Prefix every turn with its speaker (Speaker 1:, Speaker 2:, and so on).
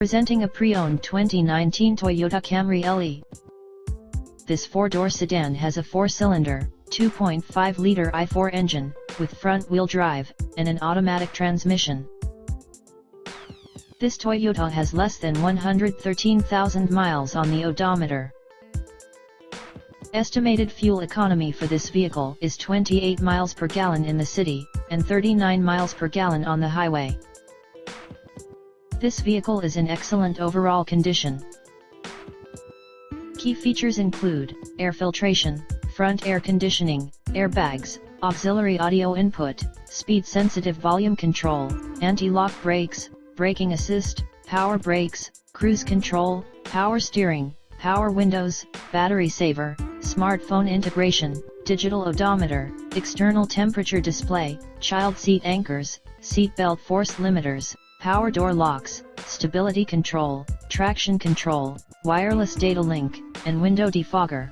Speaker 1: Presenting a pre-owned 2019 Toyota Camry LE. This four-door sedan has a four-cylinder, 2.5-liter i4 engine, with front-wheel drive, and an automatic transmission. This Toyota has less than 113,000 miles on the odometer. Estimated fuel economy for this vehicle is 28 miles per gallon in the city, and 39 miles per gallon on the highway. This vehicle is in excellent overall condition. Key features include air filtration, front air conditioning, airbags, auxiliary audio input, speed-sensitive volume control, anti-lock brakes, braking assist, power brakes, cruise control, power steering, power windows, battery saver, smartphone integration, digital odometer, external temperature display, child seat anchors, seat belt force limiters, power door locks, stability control, traction control, wireless data link, and window defogger.